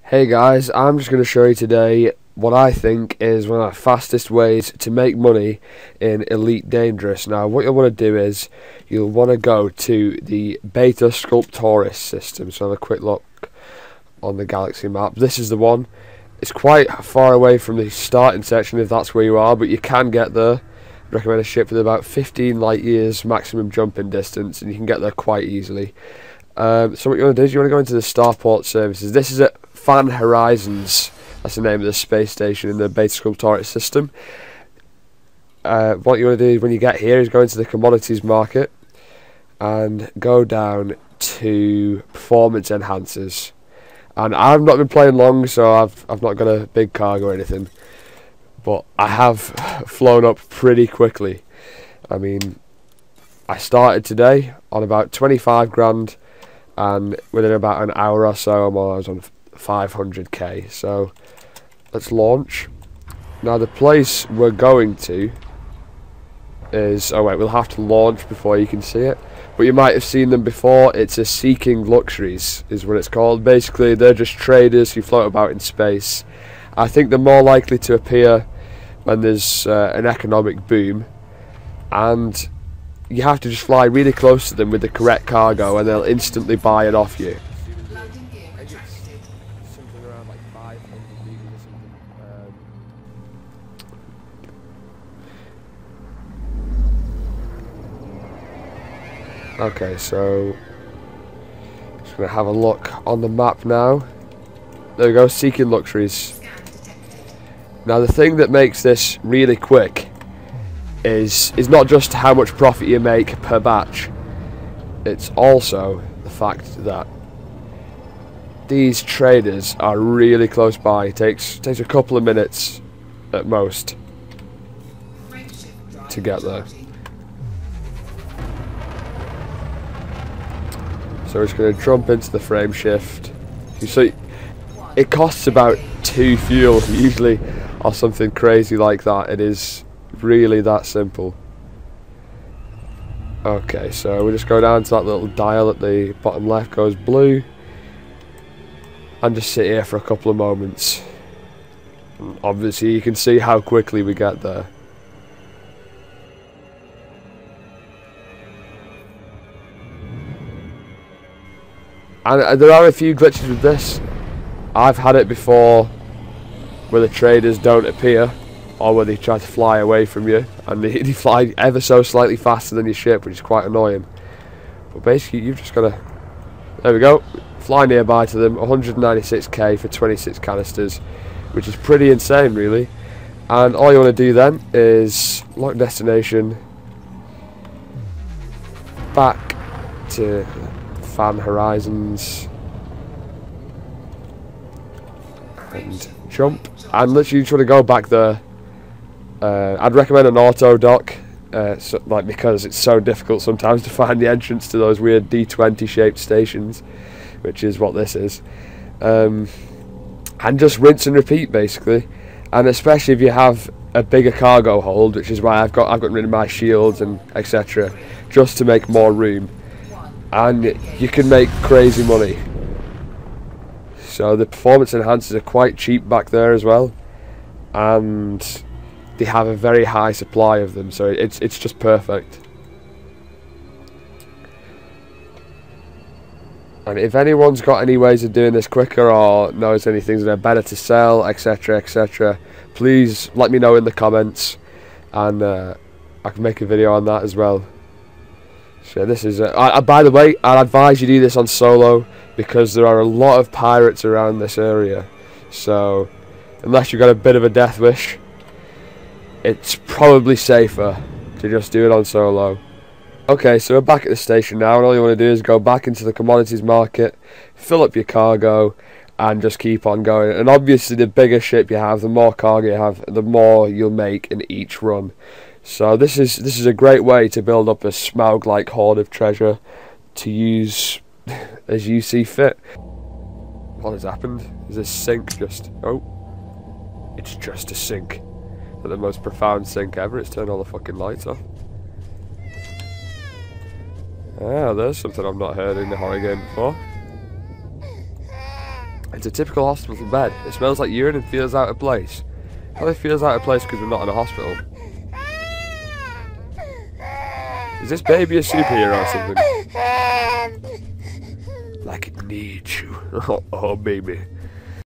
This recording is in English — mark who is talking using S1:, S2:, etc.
S1: Hey guys, I'm just going to show you today what I think is one of the fastest ways to make money in Elite Dangerous. Now what you'll want to do is you'll want to go to the Beta Sculptoris system. So have a quick look on the galaxy map. This is the one. It's quite far away from the starting section if that's where you are, but you can get there. I recommend a ship with about 15 light years maximum jumping distance, and you can get there quite easily. So what you want to do is you want to go into the Starport services. This is at Fan Horizons. That's the name of the space station in the Beta Sculptoris system. What you want to do when you get here is go into the commodities market and go down to performance enhancers. And I've not been playing long, so I've not got a big cargo or anything, but I have flown up pretty quickly. I mean, I started today on about 25 grand, and within about an hour or so I was on 500k. So let's launch. Now the place we're going to is, oh wait, we'll have to launch before you can see it, but you might have seen them before. It's a Seeking Luxuries is what it's called. Basically they're just traders who float about in space. I think they're more likely to appear when there's an economic boom, and you have to just fly really close to them with the correct cargo and they'll instantly buy it off you. Something around like 500 meters or something. Okay, so just gonna have a look on the map now. There we go, Seeking Luxuries. Now the thing that makes this really quick is not just how much profit you make per batch, it's also the fact that these traders are really close by. It takes a couple of minutes at most to get there. So we're just going to jump into the frame shift. You see, it costs about 2 fuel usually, or something crazy like that. It is really that simple. Okay, so we just go down to that little dial at the bottom left, goes blue, and just sit here for a couple of moments. And obviously you can see how quickly we get there. And there are a few glitches with this. I've had it before where the traders don't appear, or where they try to fly away from you and they fly ever so slightly faster than your ship, which is quite annoying. But basically you've just got to, there we go, fly nearby to them. 196k for 26 canisters, which is pretty insane really. And all you want to do then is lock destination, back to Fan Horizons, and jump, and literally just want to go back there. I'd recommend an auto dock, because it's so difficult sometimes to find the entrance to those weird D20 shaped stations, which is what this is. And just rinse and repeat basically, and especially if you have a bigger cargo hold, which is why I've gotten rid of my shields and etc. just to make more room, and you can make crazy money. So the performance enhancers are quite cheap back there as well, and they have a very high supply of them, so it's just perfect. And if anyone's got any ways of doing this quicker or knows any things that are better to sell, etc, etc, please let me know in the comments, and I can make a video on that as well. So this is by the way, I'd advise you do this on solo, because there are a lot of pirates around this area, so unless you've got a bit of a death wish, it's probably safer to just do it on solo. Okay, so we're back at the station now, and all you want to do is go back into the commodities market, fill up your cargo, and just keep on going. And obviously the bigger ship you have, the more cargo you have, the more you'll make in each run. So this is a great way to build up a Smaug-like hoard of treasure to use as you see fit. What has happened? Is this sink just... oh, it's just a sink. The most profound sink ever. It's turned all the fucking lights off. Ah, there's something I've not heard in the horror game before. It's a typical hospital bed. It smells like urine and feels out of place. Probably feels out of place because we're not in a hospital. Is this baby a superhero or something? Like it needs you. Oh, baby.